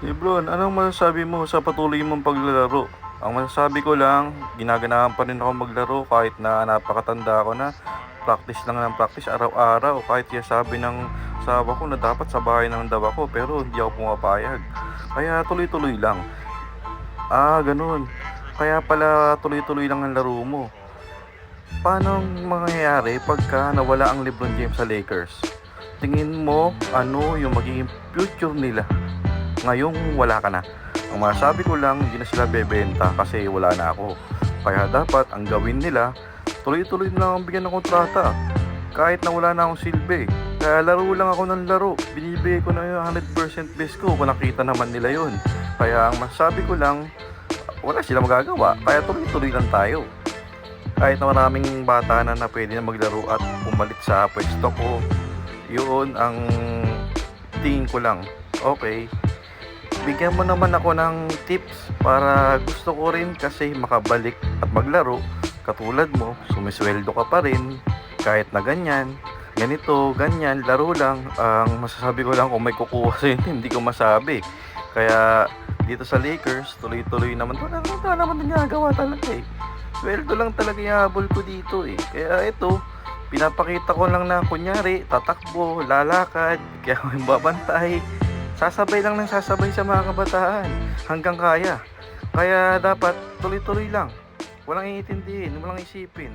Lebron, anong masasabi mo sa patuloy mong paglalaro? Ang masasabi ko lang, ginaganahan pa rin ako maglaro kahit na napakatanda ko na. Practice lang ng practice araw-araw. Kahit sabi ng asawa ko na dapat sa bahay ng daw ako, pero hindi ako pumapayag. Kaya tuloy-tuloy lang. Ganun. Kaya pala tuloy-tuloy lang ang laro mo. Paano ang mangyayari pagka nawala ang LeBron James sa Lakers? Tingin mo ano yung magiging future nila ngayong wala ka na? Ang masasabi ko lang, hindi na sila bebenta kasi wala na ako. Kaya dapat ang gawin nila, tuloy-tuloy na lang ang bigyan ng kontrata. Kahit na wala na akong silbi. Kaya laro lang ako ng laro. Binibigay ko na yung 100% best ko kung nakita naman nila yon. Kaya ang masasabi ko lang, wala sila magagawa. Kaya tuloy-tuloy lang tayo. Kahit na maraming bata na pwede na maglaro at pumalit sa pwesto ko, yun ang tingin ko lang. Okay, bigyan mo naman ako ng tips para gusto ko rin kasi makabalik at maglaro. Katulad mo, sumisweldo ka pa rin kahit na ganyan, ganito, ganyan, laro lang. Ang masasabi ko lang kung may kukuha sa hindi ko masabi. Kaya dito sa Lakers, tuloy-tuloy naman. Wala naman nagagawa talaga eh. Sweldo lang talaga yung habol ko dito eh. Kaya ito, pinapakita ko lang na kunyari, tatakbo, lalakad, kaya may babantay. Sasabay lang ng sasabay sa mga kabataan hanggang kaya. Kaya dapat tuloy-tuloy lang. Walang iintindihin, walang isipin.